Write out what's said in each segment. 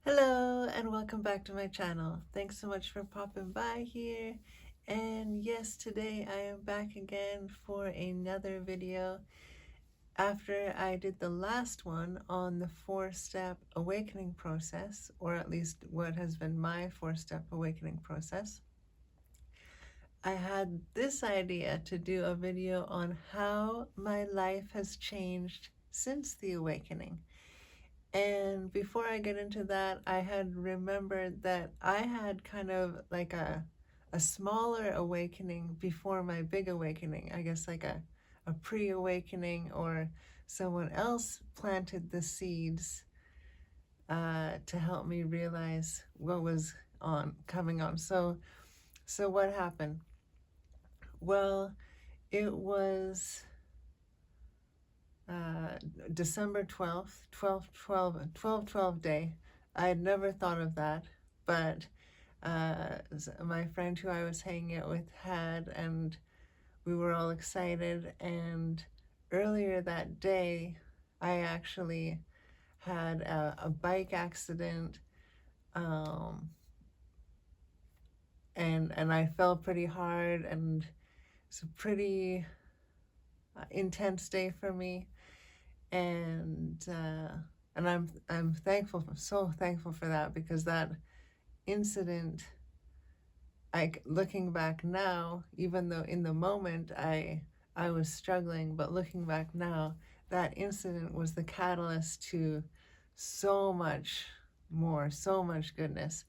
Hello and welcome back to my channel. Thanks so much for popping by here. And yes, today I am back again for another video after I did the last one on the 4-step awakening process, or at least what has been my 4-step awakening process. I had this idea to do a video on how my life has changed since the awakening. And before I get into that, I had remembered that I had kind of like a smaller awakening before my big awakening. I guess like a pre-awakening, or someone else planted the seeds to help me realize what was coming on. So what happened? Well, it was December 12th, 12 day. I had never thought of that, but my friend who I was hanging out with had, and we were all excited. And earlier that day, I actually had a bike accident, um, and I fell pretty hard, and it's a pretty intense day for me. And I'm thankful, so thankful for that, because that incident, looking back now, even though in the moment I was struggling, but looking back now, that incident was the catalyst to so much more, so much goodness.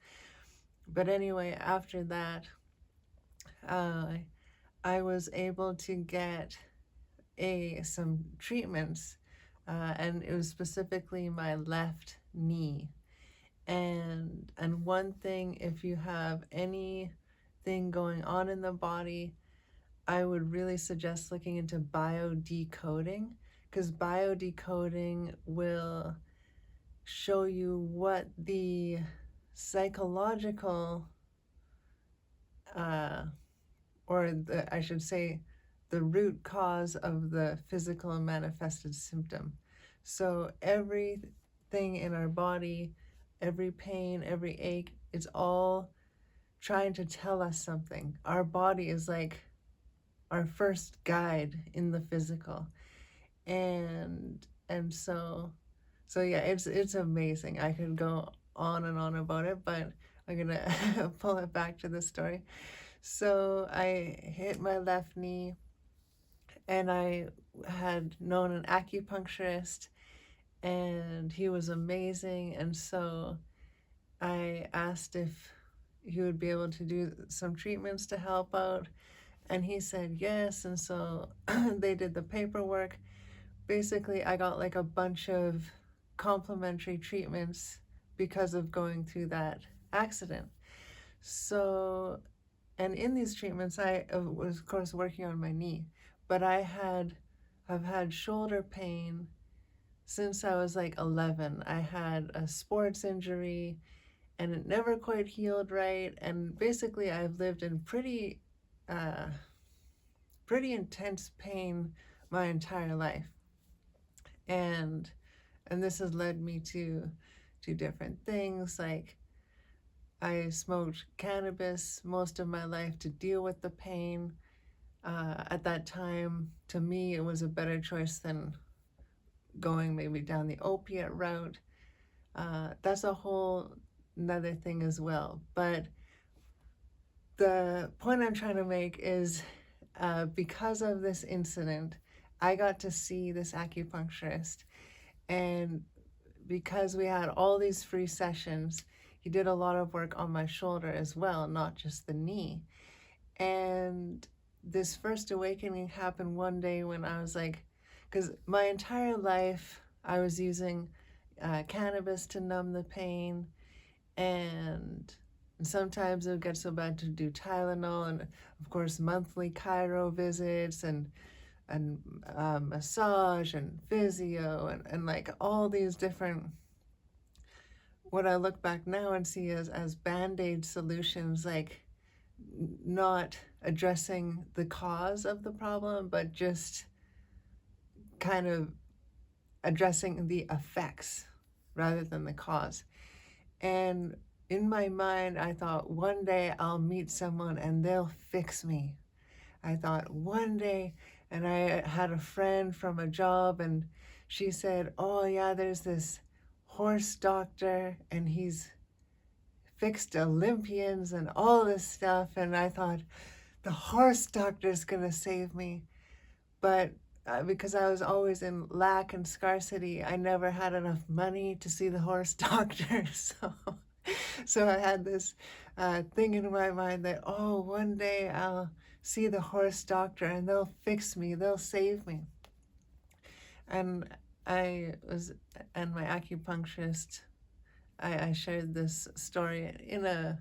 But anyway, after that, uh, I was able to get some treatments, and it was specifically my left knee. And one thing, if you have anything going on in the body, I would really suggest looking into biodecoding, because biodecoding will show you what the psychological, I should say, the root cause of the physical and manifested symptom. So everything in our body, every pain, every ache, it's all trying to tell us something. Our body is like our first guide in the physical. And so yeah, it's amazing. I could go on and on about it, but I'm gonna pull it back to the story. So I hit my left knee, and I had known an acupuncturist, and he was amazing. And so I asked if he would be able to do some treatments to help out, and he said yes. And so they did the paperwork. Basically, I got like a bunch of complimentary treatments because of going through that accident. So, and in these treatments, I was, of course, working on my knee, but I've had shoulder pain since I was like 11. I had a sports injury, and it never quite healed right. And basically, I've lived in uh, pretty intense pain my entire life. And this has led me to different things. Like, I smoked cannabis most of my life to deal with the pain. At that time, to me, it was a better choice than going maybe down the opiate route. That's a whole another thing as well. But the point I'm trying to make is, because of this incident, I got to see this acupuncturist. And because we had all these free sessions, he did a lot of work on my shoulder as well, not just the knee. And this first awakening happened one day when I was like, because my entire life I was using cannabis to numb the pain, and sometimes it would get so bad to do Tylenol, and of course monthly chiro visits, and massage and physio, and like all these different, what I look back now and see as band-aid solutions, like not addressing the cause of the problem, but just kind of addressing the effects rather than the cause. And in my mind, I thought one day I'll meet someone and they'll fix me. I thought one day, and I had a friend from a job, and she said, "Oh, yeah, there's this horse doctor, and he's fixed Olympians and all this stuff." And I thought, the horse doctor's gonna save me. But because I was always in lack and scarcity, I never had enough money to see the horse doctor. So I had this thing in my mind that, oh, one day I'll see the horse doctor and they'll fix me, they'll save me. And I was, and my acupuncturist, I shared this story in a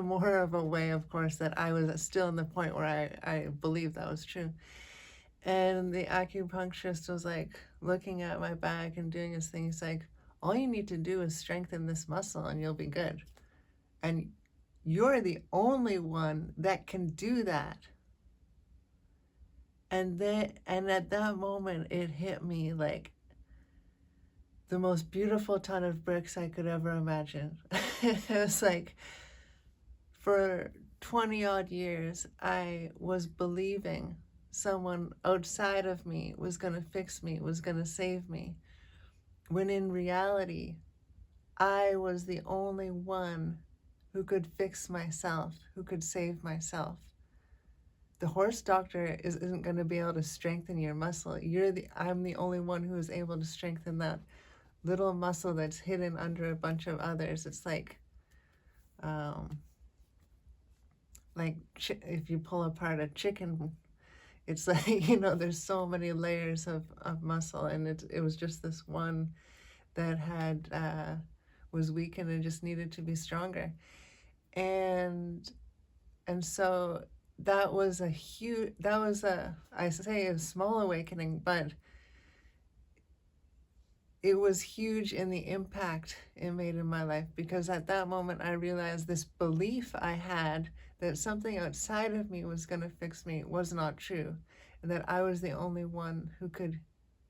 more of a way, of course, that I was still in the point where I believed that was true. And the acupuncturist was like looking at my back and doing his thing. He's like, all you need to do is strengthen this muscle and you'll be good. And you're the only one that can do that. And at that moment, it hit me like the most beautiful ton of bricks I could ever imagine. It was like, for 20 odd years, I was believing someone outside of me was going to fix me, was going to save me, when in reality, I was the only one who could fix myself, who could save myself. The horse doctor isn't going to be able to strengthen your muscle. I'm the only one who is able to strengthen that little muscle that's hidden under a bunch of others. It's like if you pull apart a chicken, it's like, there's so many layers of muscle, and it was just this one that was weakened and just needed to be stronger. And so that was I say a small awakening, but it was huge in the impact it made in my life, because at that moment I realized this belief I had that something outside of me was going to fix me was not true, and that I was the only one who could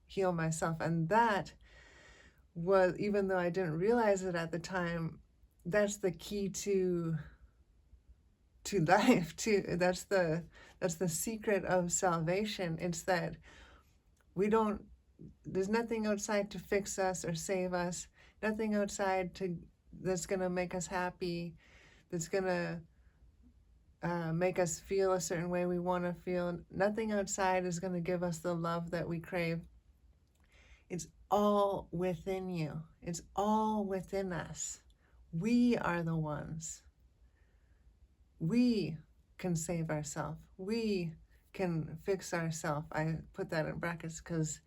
heal myself. And that was, even though I didn't realize it at the time, that's the key to life too. That's the secret of salvation. It's that there's nothing outside to fix us or save us, nothing outside that's going to make us happy, that's going to make us feel a certain way we want to feel. Nothing outside is going to give us the love that we crave. It's all within you. It's all within us. We are the ones. We can save ourselves. We can fix ourselves. I put that in brackets because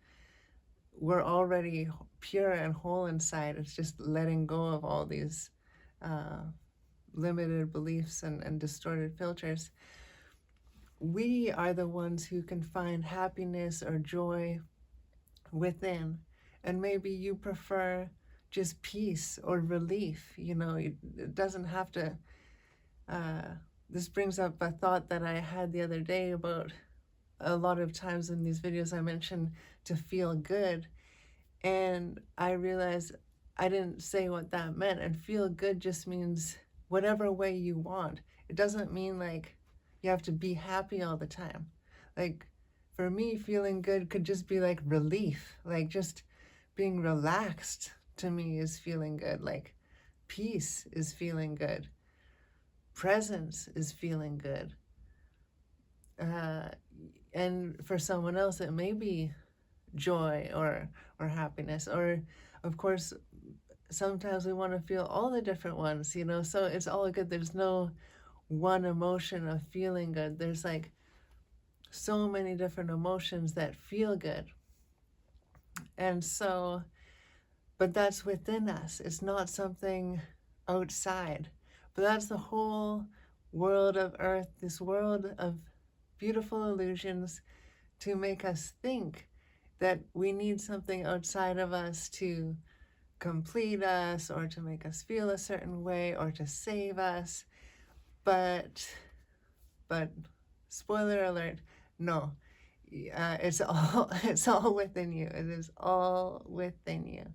we're already pure and whole inside. It's just letting go of all these limited beliefs and distorted filters. We are the ones who can find happiness or joy within. And maybe you prefer just peace or relief. It doesn't have to. This brings up a thought that I had the other day about, a lot of times in these videos I mentioned to feel good, and I realized I didn't say what that meant. And feel good just means whatever way you want. It doesn't mean like you have to be happy all the time. Like, for me, feeling good could just be like relief, like just being relaxed. To me is feeling good. Like, peace is feeling good. Presence is feeling good. And for someone else, it may be joy or happiness. Or, of course, sometimes we want to feel all the different ones, so it's all good. There's no one emotion of feeling good. There's like so many different emotions that feel good. And so, but that's within us. It's not something outside. But that's the whole world of earth, this world of beautiful illusions to make us think that we need something outside of us to complete us or to make us feel a certain way or to save us. But spoiler alert, no. It's all within you. It is all within you.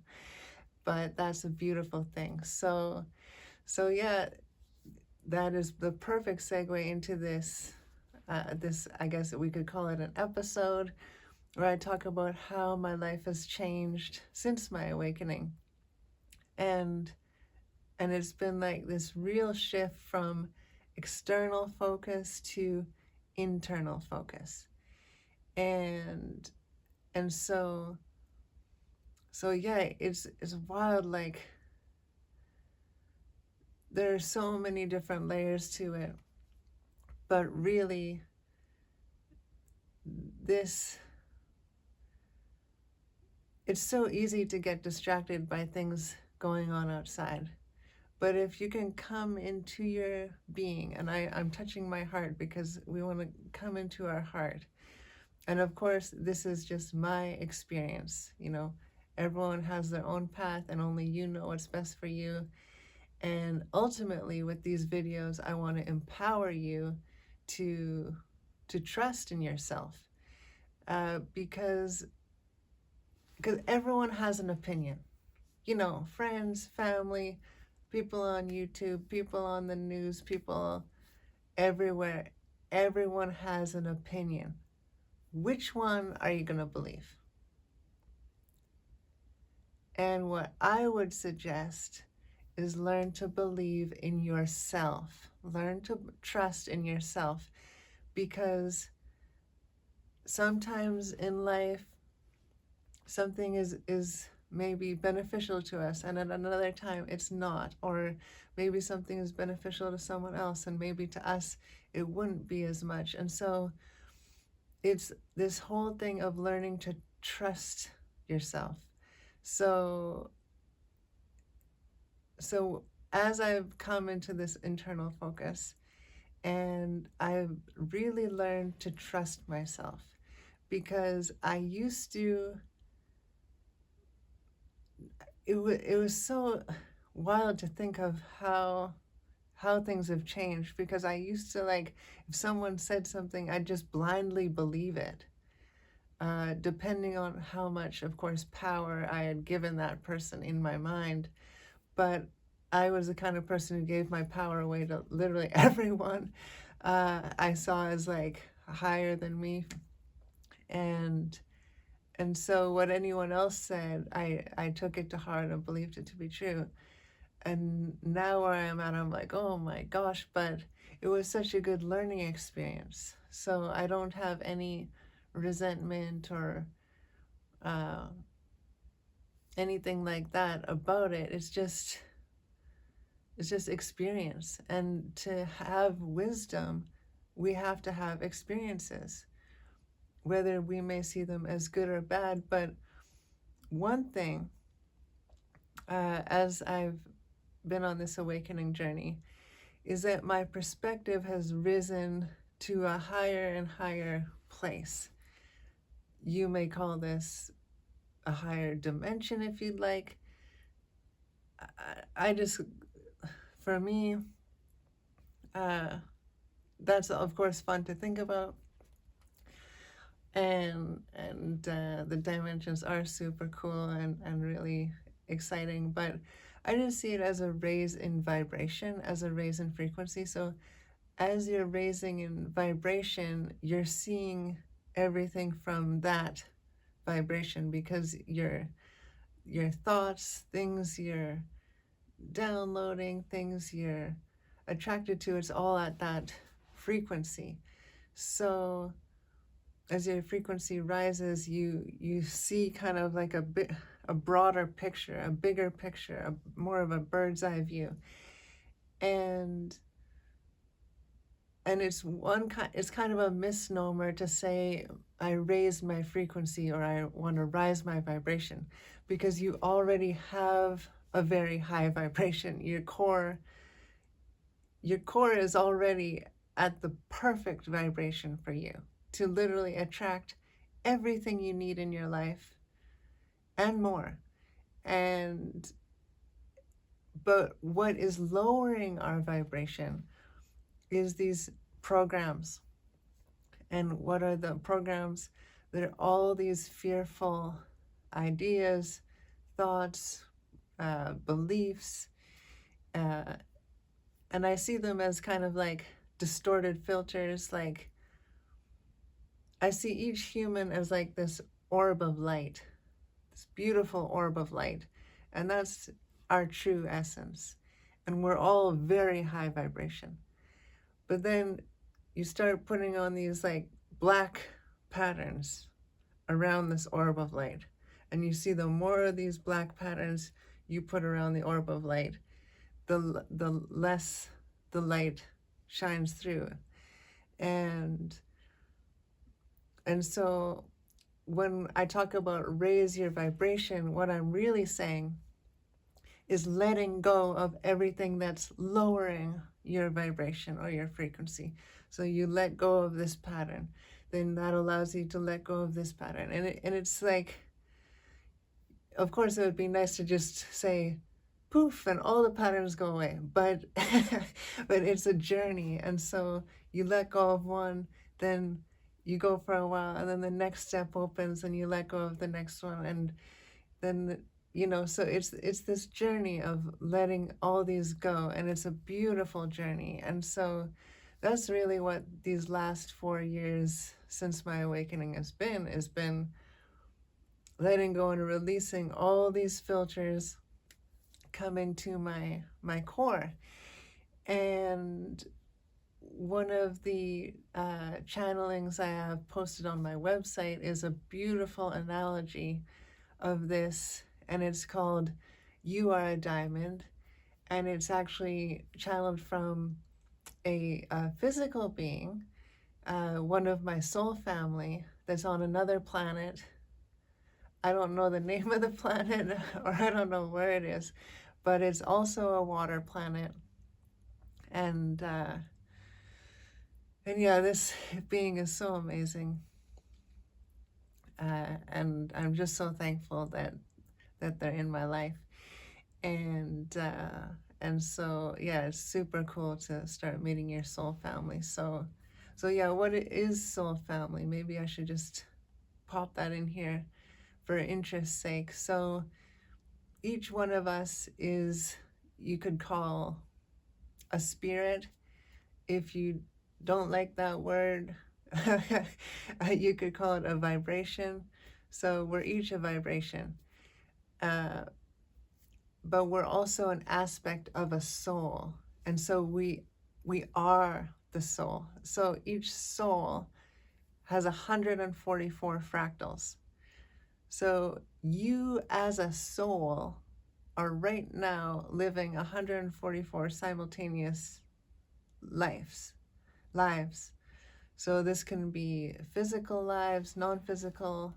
but that's a beautiful thing. So yeah, that is the perfect segue into this, I guess we could call it an episode, where I talk about how my life has changed since my awakening. And it's been like this real shift from external focus to internal focus. And so yeah, it's wild. Like, there are so many different layers to it, but really this it's so easy to get distracted by things going on outside. But if you can come into your being, and I'm touching my heart because we want to come into our heart. And of course, this is just my experience. Everyone has their own path, and only you know what's best for you. And ultimately, with these videos, I want to empower you to trust in yourself, because everyone has an opinion. Friends, family, people on YouTube, people on the news, people everywhere. Everyone has an opinion. Which one are you going to believe? And what I would suggest is learn to believe in yourself. Learn to trust in yourself, because sometimes in life, something is maybe beneficial to us, and at another time it's not. Or maybe something is beneficial to someone else, and maybe to us it wouldn't be as much. And so it's this whole thing of learning to trust yourself. So as I've come into this internal focus, and I've really learned to trust myself, because I used to, it was so wild to think of how things have changed, because I used to, like, if someone said something, I'd just blindly believe it, depending on how much, of course, power I had given that person in my mind. But I was the kind of person who gave my power away to literally everyone I saw as like higher than me. And so what anyone else said, I took it to heart and believed it to be true. And now where I am at, I'm like, oh my gosh, but it was such a good learning experience. So I don't have any resentment or anything like that about it. It's just experience. And to have wisdom, we have to have experiences, whether we may see them as good or bad. But one thing, as I've been on this awakening journey, is that my perspective has risen to a higher and higher place. You may call this a higher dimension if you'd like. I just, for me, that's of course fun to think about, and the dimensions are super cool and really exciting. But I just see it as a raise in vibration, as a raise in frequency. So as you're raising in vibration, you're seeing everything from that vibration, because your thoughts, things you're downloading, things you're attracted to, it's all at that frequency. So as your frequency rises, you see kind of like a broader picture, a bigger picture, more of a bird's eye view. And it's kind of a misnomer to say I raised my frequency or I want to rise my vibration, because you already have a very high vibration. Your core is already at the perfect vibration for you to literally attract everything you need in your life and more. But what is lowering our vibration is these programs. And what are the programs? That are all these fearful ideas, thoughts, beliefs, uh, and I see them as kind of like distorted filters. Like, I see each human as like this orb of light, this beautiful orb of light, and that's our true essence. And we're all very high vibration. But then you start putting on these like black patterns around this orb of light. And you see the more of these black patterns you put around the orb of light, the less the light shines through. And so when I talk about raise your vibration, what I'm really saying is letting go of everything that's lowering your vibration or your frequency. So you let go of this pattern, then that allows you to let go of this pattern. And it's like, of course, it would be nice to just say, poof, and all the patterns go away. But but it's a journey, and so you let go of one, then you go for a while, and then the next step opens, and you let go of the next one, and then so it's this journey of letting all these go, and it's a beautiful journey. And so that's really what these last 4 years since my awakening has been letting go and releasing all these filters coming to my core. And one of the channelings I have posted on my website is a beautiful analogy of this, and it's called "You Are a Diamond," and it's actually channeled from a physical being, one of my soul family that's on another planet. I don't know the name of the planet, or I don't know where it is, but it's also a water planet. And yeah, this being is so amazing, and I'm just so thankful that they're in my life. And so yeah, it's super cool to start meeting your soul family. So yeah, what is soul family? Maybe I should just pop that in here for interest's sake. So each one of us is, you could call a spirit. If you don't like that word, you could call it a vibration. So we're each a vibration. But we're also an aspect of a soul. And so we are the soul. So each soul has 144 fractals. So you as a soul are right now living 144 simultaneous lives. So this can be physical lives, non-physical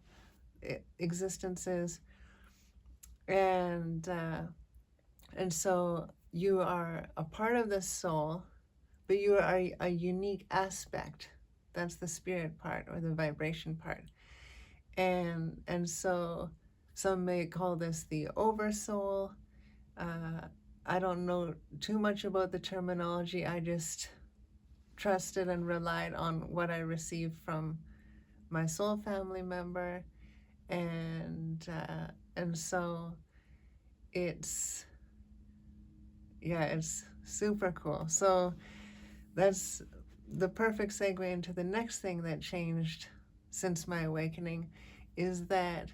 existences, and so you are a part of this soul, but you are a unique aspect. That's the spirit part, or the vibration part. And so some may call this the oversoul. I don't know too much about the terminology. I just trusted and relied on what I received from my soul family member, and so it's super cool. So that's the perfect segue into the next thing that changed since my awakening, is that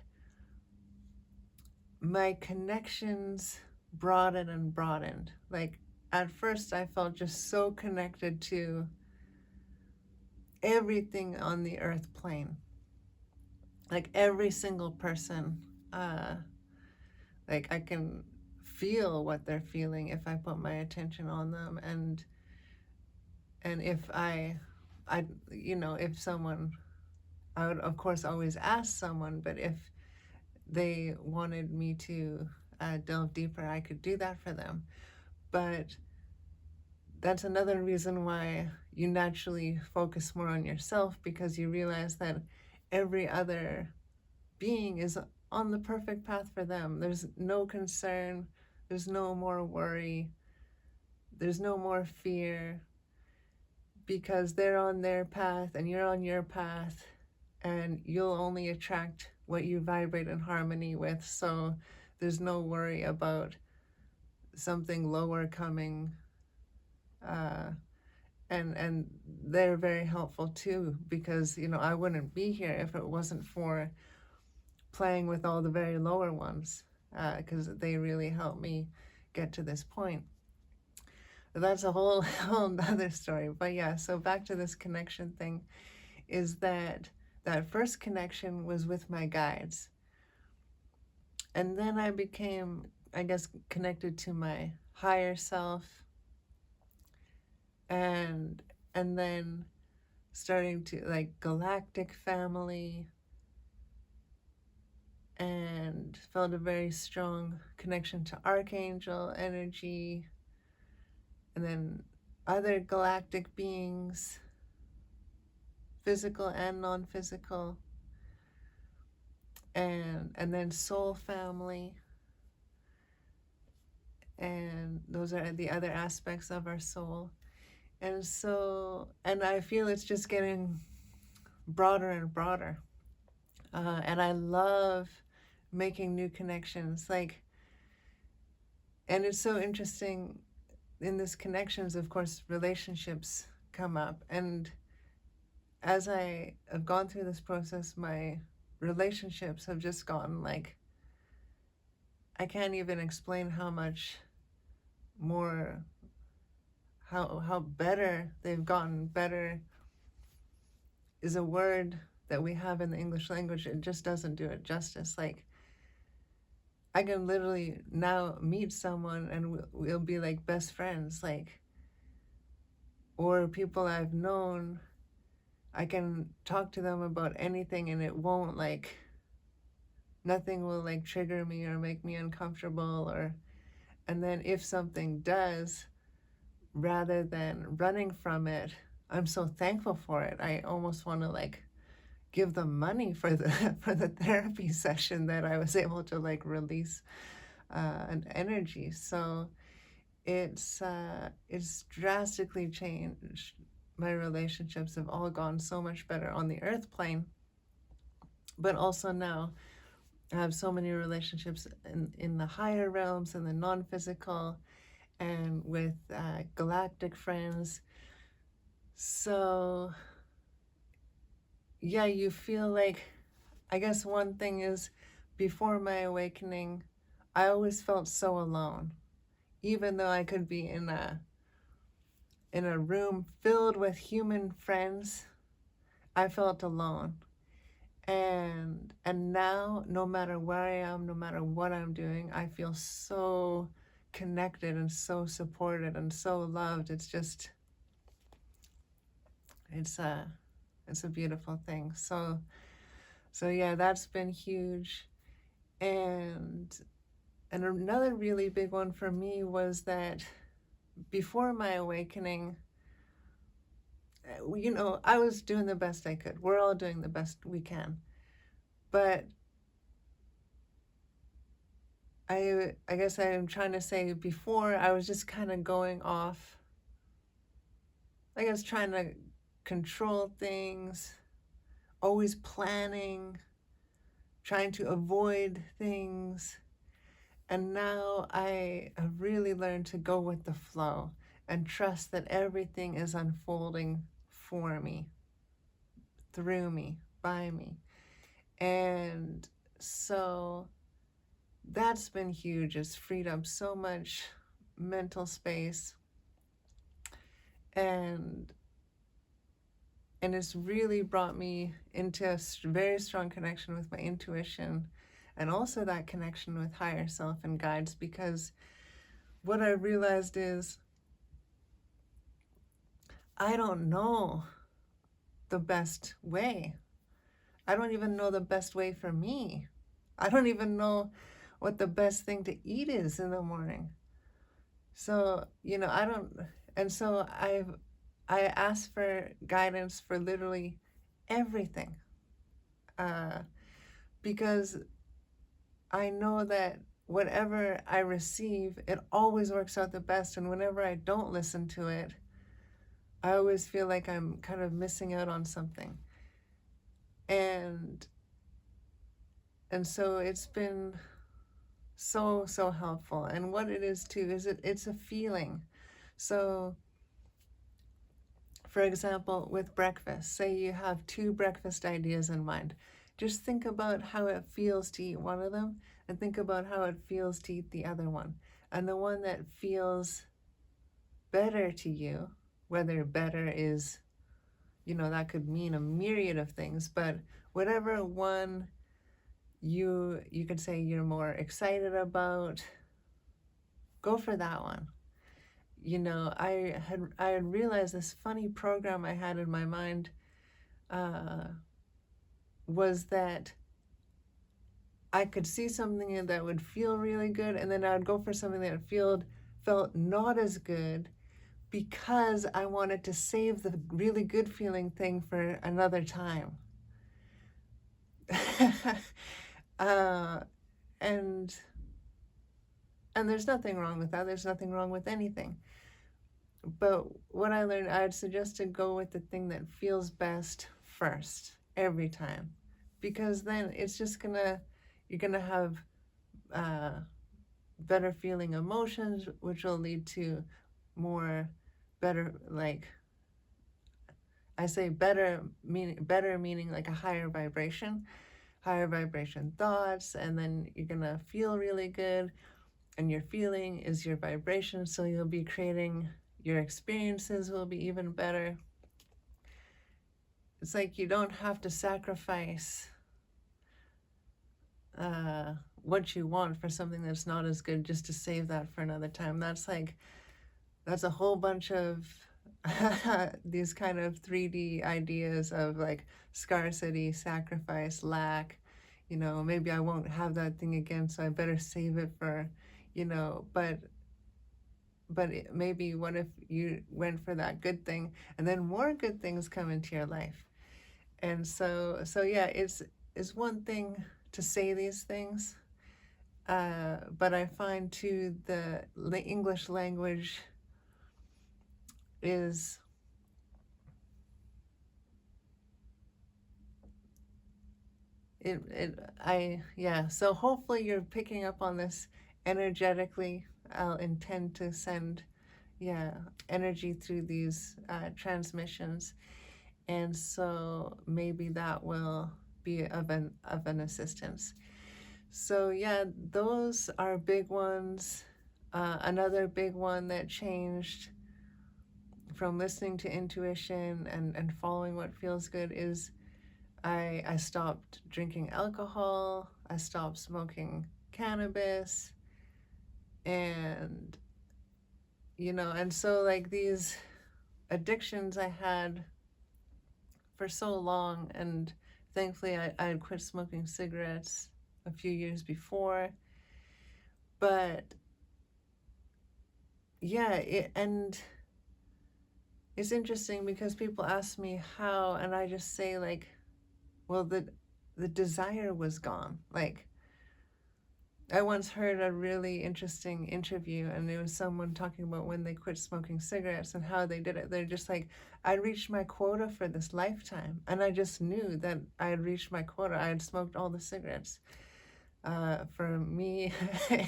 my connections broadened and broadened. Like, at first I felt just so connected to everything on the earth plane, like every single person. Like, I can feel what they're feeling if I put my attention on them, and if I if someone, I would of course always ask someone, but if they wanted me to delve deeper, I could do that for them. But that's another reason why you naturally focus more on yourself, because you realize that every other being is on the perfect path for them. There's no concern, there's no more worry, there's no more fear, because they're on their path and you're on your path, and you'll only attract what you vibrate in harmony with. So there's no worry about something lower coming, uh, and they're very helpful too, because I wouldn't be here if it wasn't for playing with all the very lower ones, because they really helped me get to this point. That's a whole other story. But yeah, so back to this connection thing, is that first connection was with my guides. And then I became, I guess, connected to my higher self, and then starting to like galactic family, and felt a very strong connection to archangel energy, and then other galactic beings, physical and non-physical, and then soul family, and those are the other aspects of our soul. And so, and I feel it's just getting broader and broader, and I love making new connections, like, and it's so interesting in this connections, of course, relationships come up. And as I have gone through this process, my relationships have just gotten like, I can't even explain how much more, how better they've gotten. Better is a word that we have in the English language. It just doesn't do it justice. Like, I can literally now meet someone and we'll be like best friends, like, or people I've known. I can talk to them about anything and it won't, like, nothing will like trigger me or make me uncomfortable. Or, and then if something does, rather than running from it, I'm so thankful for it. I almost want to like give them money for the for the therapy session that I was able to like release an energy. So it's drastically changed. My relationships have all gone so much better on the earth plane, but also now I have so many relationships in the higher realms and the non-physical, and with galactic friends. So yeah, you feel like, I guess one thing is, before my awakening, I always felt so alone. Even though I could be in a room filled with human friends, I felt alone. And now, no matter where I am, no matter what I'm doing, I feel so connected and so supported and so loved. It's just, it's a beautiful thing. So yeah, that's been huge. And another really big one for me was that before my awakening, I was doing the best I could. We're all doing the best we can. But I guess I'm trying to say, before I was just kind of going off, I guess, trying to control things, always planning, trying to avoid things. And now I have really learned to go with the flow and trust that everything is unfolding for me, through me, by me. And so that's been huge. It's freed up so much mental space, and it's really brought me into a very strong connection with my intuition, and also that connection with higher self and guides. Because what I realized is, I don't know the best way. I don't even know the best way for me. I don't even know what the best thing to eat is in the morning. So, I don't, and so I ask for guidance for literally everything, because I know that whatever I receive, it always works out the best. And whenever I don't listen to it, I always feel like I'm kind of missing out on something. And so it's been so helpful. And what it is too is it's a feeling. So for example, with breakfast, say you have two breakfast ideas in mind. Just think about how it feels to eat one of them and think about how it feels to eat the other one. And the one that feels better to you, whether better is, that could mean a myriad of things, but whatever one you could say you're more excited about, go for that one. I had realized this funny program I had in my mind uh, was that I could see something that would feel really good, and then I would go for something that felt not as good because I wanted to save the really good feeling thing for another time. uh, and and there's nothing wrong with that. There's nothing wrong with anything. But what I learned, I'd suggest to go with the thing that feels best first every time, because then it's just you're gonna have uh, better feeling emotions, which will lead to more better, like I say better meaning like a higher vibration thoughts, and then you're gonna feel really good, and your feeling is your vibration, so you'll be creating, your experiences will be even better. It's like you don't have to sacrifice what you want for something that's not as good just to save that for another time. That's a whole bunch of these kind of 3D ideas of like scarcity, sacrifice, lack. Maybe I won't have that thing again, so I better save it for, but maybe what if you went for that good thing and then more good things come into your life? And so yeah, it's one thing to say these things, but I find too the English language is so hopefully you're picking up on this energetically. I'll intend to send energy through these transmissions, and so maybe that will be of an assistance. So yeah, those are big ones. Another big one that changed from listening to intuition and following what feels good is I stopped drinking alcohol, I stopped smoking cannabis, and and so like these addictions I had for so long, and thankfully I had quit smoking cigarettes a few years before. But yeah, and it's interesting because people ask me how, and I just say like, well, the desire was gone. Like, I once heard a really interesting interview, and it was someone talking about when they quit smoking cigarettes and how they did it. They're just like, I reached my quota for this lifetime, and I just knew that I had reached my quota. I had smoked all the cigarettes for me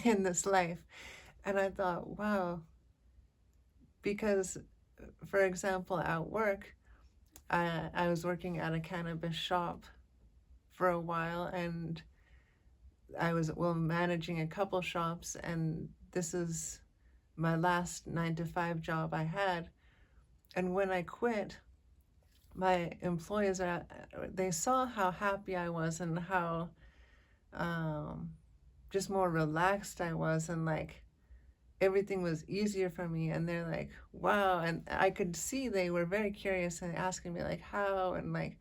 in this life. And I thought, wow, because, for example, at work, I was working at a cannabis shop for a while, and I was managing a couple shops, and this is my last 9 to 5 job I had. And when I quit, my employees they saw how happy I was and how just more relaxed I was, and like everything was easier for me. And they're like, wow. And I could see they were very curious and asking me like how, and like,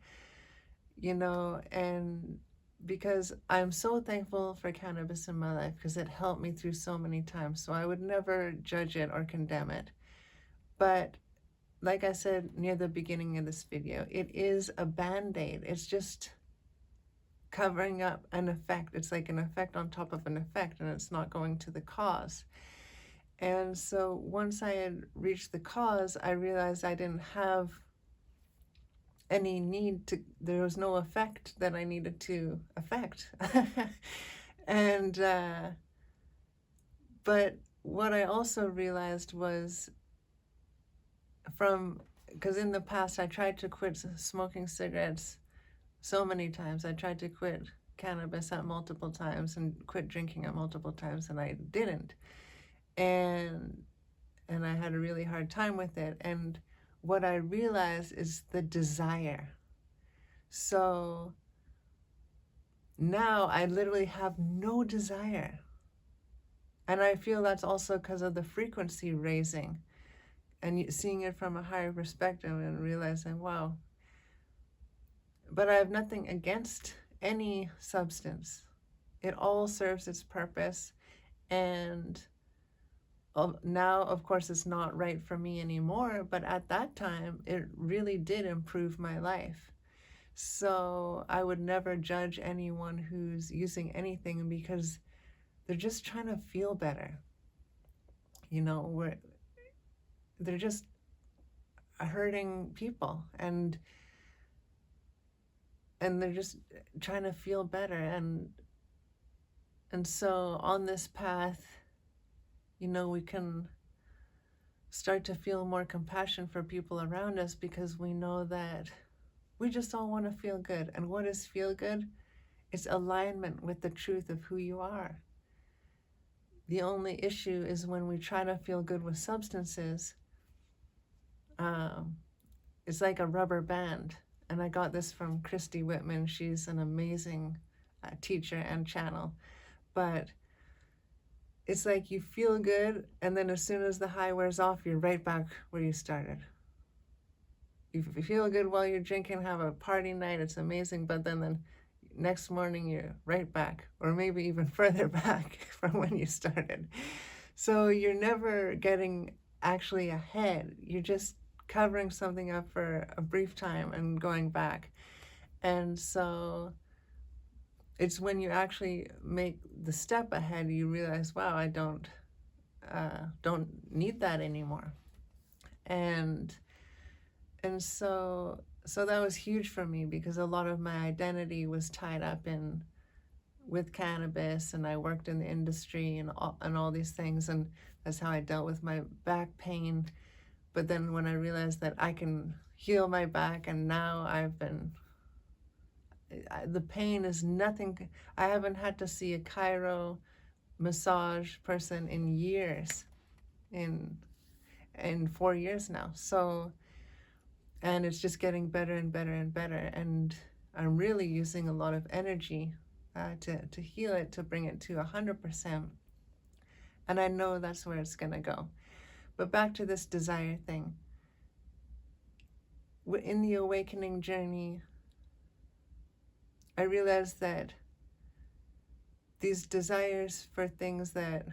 and because I'm so thankful for cannabis in my life because it helped me through so many times. So I would never judge it or condemn it. But like I said near the beginning of this video, it is a band-aid. It's just covering up an effect. It's like an effect on top of an effect, and it's not going to the cause. And so once I had reached the cause, I realized I didn't have any need to, there was no effect that I needed to affect. and But what I also realized was because in the past I tried to quit smoking cigarettes so many times. I tried to quit cannabis at multiple times and quit drinking at multiple times, and I didn't. And I had a really hard time with it. And what I realized is the desire. So now I literally have no desire. And I feel that's also because of the frequency raising and seeing it from a higher perspective and realizing, wow. But I have nothing against any substance. It all serves its purpose. And now, of course, it's not right for me anymore. But at that time, it really did improve my life. So I would never judge anyone who's using anything because they're just trying to feel better. You know, they're just hurting people, and they're just trying to feel better. And so on this path, you know, we can start to feel more compassion for people around us because we know that we just all want to feel good. And what is feel good? It's alignment with the truth of who you are. The only issue is when we try to feel good with substances, it's like a rubber band. And I got this from Christy Whitman. She's an amazing teacher and channel. But it's like you feel good, and then as soon as the high wears off, you're right back where you started. You feel good while you're drinking, have a party night, it's amazing, but then the next morning you're right back, or maybe even further back from when you started. So you're never getting actually ahead. You're just covering something up for a brief time and going back. And so it's when you actually make the step ahead, you realize, wow, I don't need that anymore. And so that was huge for me because a lot of my identity was tied up with cannabis, and I worked in the industry and all these things, and that's how I dealt with my back pain. But then when I realized that I can heal my back, and now the pain is nothing. I haven't had to see a chiro massage person in years, in 4 years now. So, and it's just getting better and better and better. And I'm really using a lot of energy to heal it, to bring it to 100%. And I know that's where it's going to go. But back to this desire thing. In the awakening journey, I realized that these desires for things that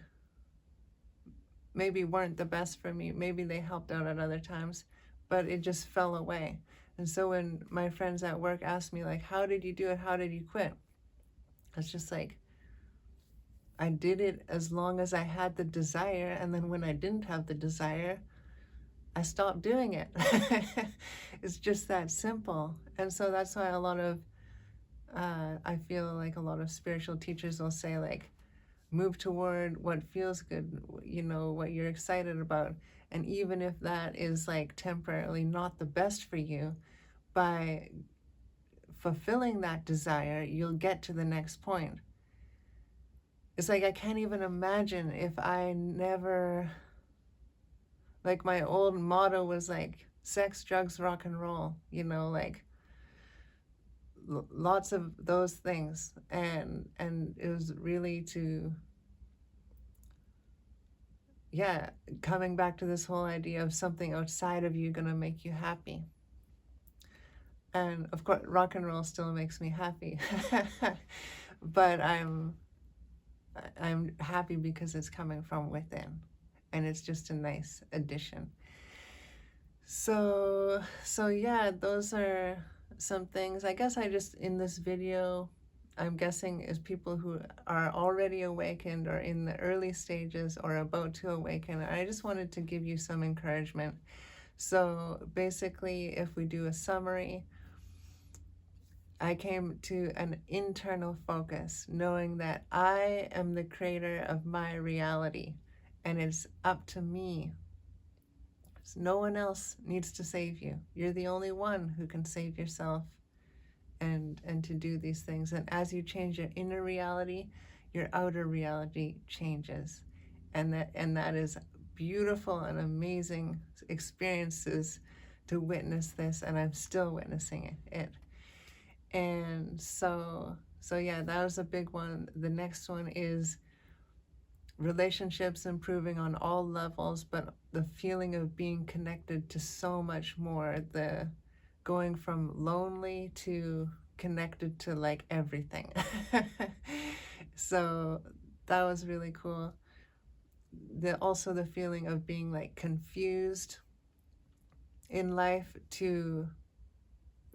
maybe weren't the best for me, maybe they helped out at other times, but it just fell away. And so when my friends at work asked me, like, how did you do it? How did you quit? It's just like, I did it as long as I had the desire. And then when I didn't have the desire, I stopped doing it. It's just that simple. And so that's why I feel like a lot of spiritual teachers will say, like, move toward what feels good, you know, what you're excited about. And even if that is like temporarily not the best for you, by fulfilling that desire, you'll get to the next point. It's like I can't even imagine if I never, like, my old motto was like sex, drugs, rock and roll, you know, like lots of those things. And it was really coming back to this whole idea of something outside of you gonna make you happy. And of course, rock and roll still makes me happy. But I'm happy because it's coming from within, and it's just a nice addition. So yeah, those are some things. I guess I just, in this video, I'm guessing is people who are already awakened or in the early stages or about to awaken. I just wanted to give you some encouragement. So basically, if we do a summary, I came to an internal focus, knowing that I am the creator of my reality and it's up to me. No one else needs to save you. You're the only one who can save yourself and to do these things. And as you change your inner reality, your outer reality changes. And that is beautiful and amazing experiences to witness this, and I'm still witnessing it. And so yeah, that was a big one. The next one is relationships improving on all levels, but the feeling of being connected to so much more, the going from lonely to connected to like everything. So that was really cool. Also the feeling of being like confused in life to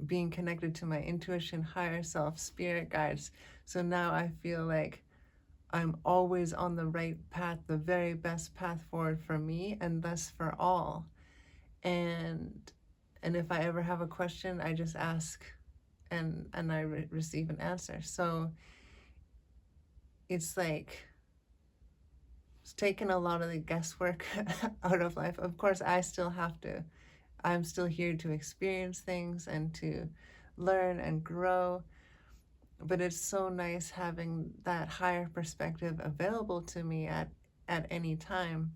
being connected to my intuition, higher self, spirit guides. So now I feel like I'm always on the right path, the very best path forward for me and thus for all. And if I ever have a question, I just ask and I receive an answer. So it's like it's taken a lot of the guesswork out of life. Of course, I'm still here to experience things and to learn and grow. But it's so nice having that higher perspective available to me at any time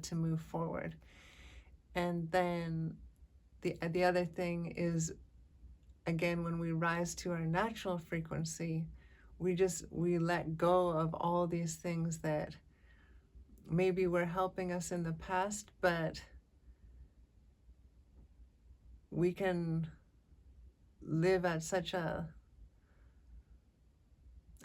to move forward. And then the other thing is, again, when we rise to our natural frequency, we let go of all these things that maybe were helping us in the past, but we can live at such a,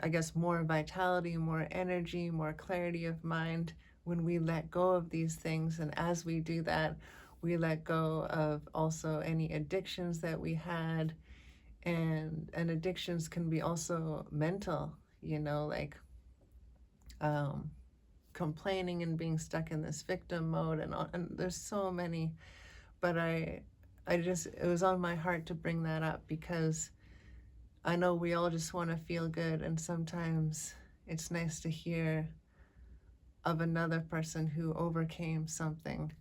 I guess, more vitality, more energy, more clarity of mind when we let go of these things. And as we do that, we let go of also any addictions that we had. And addictions can be also mental, like complaining and being stuck in this victim mode. And there's so many. But it was on my heart to bring that up because I know we all just want to feel good, and sometimes it's nice to hear of another person who overcame something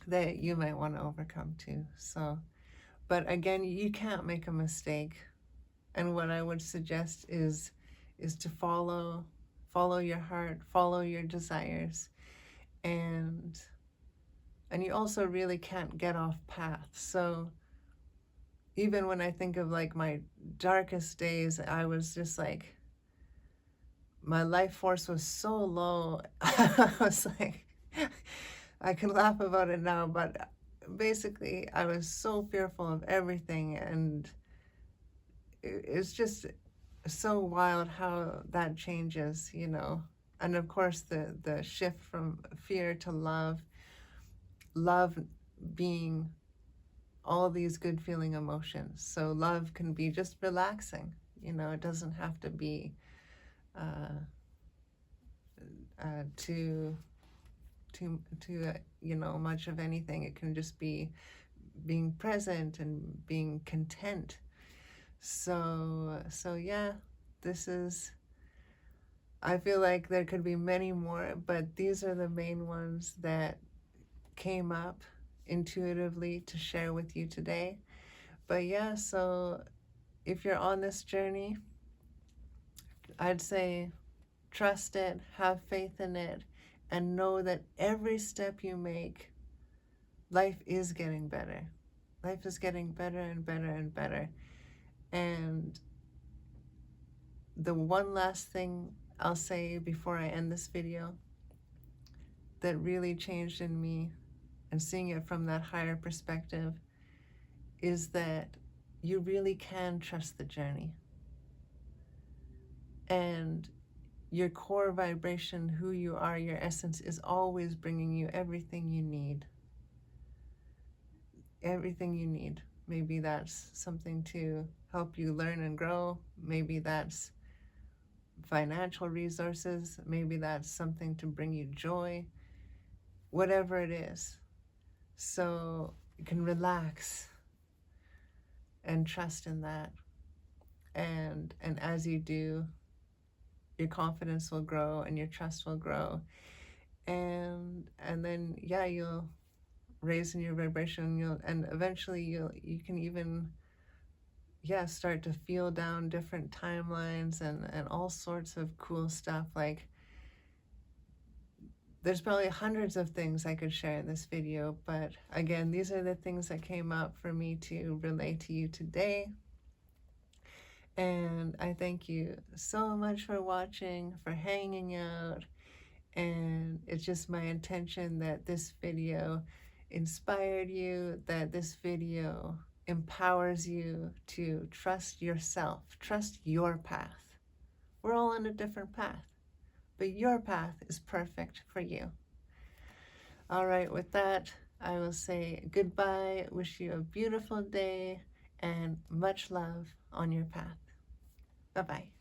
that you might want to overcome too. So, but again, you can't make a mistake. And what I would suggest is to follow your heart, follow your desires, and you also really can't get off path. So even when I think of like my darkest days, I was just like, my life force was so low. I was like, I can laugh about it now, but basically I was so fearful of everything, and it's just so wild how that changes, And of course the shift from fear to love being all these good feeling emotions. So love can be just relaxing, it doesn't have to be too much of anything. It can just be being present and being content. So yeah, I feel like there could be many more, but these are the main ones that came up intuitively to share with you today. But yeah, so if you're on this journey, I'd say trust it, have faith in it, and know that every step you make, life is getting better. Life is getting better and better and better. And the one last thing I'll say before I end this video that really changed in me, and seeing it from that higher perspective, is that you really can trust the journey. And your core vibration, who you are, your essence, is always bringing you everything you need. Everything you need. Maybe that's something to help you learn and grow. Maybe that's financial resources. Maybe that's something to bring you joy. Whatever it is. So you can relax. and trust in that. And as you do, your confidence will grow and your trust will grow. And then yeah, you'll raise in your vibration, and eventually you can even, yeah, start to feel down different timelines and all sorts of cool stuff. Like, there's probably hundreds of things I could share in this video, but again, these are the things that came up for me to relay to you today. And I thank you so much for watching, for hanging out, and it's just my intention that this video inspired you, that this video empowers you to trust yourself, trust your path. We're all on a different path, but your path is perfect for you. All right, with that, I will say goodbye, wish you a beautiful day, and much love on your path. Bye-bye.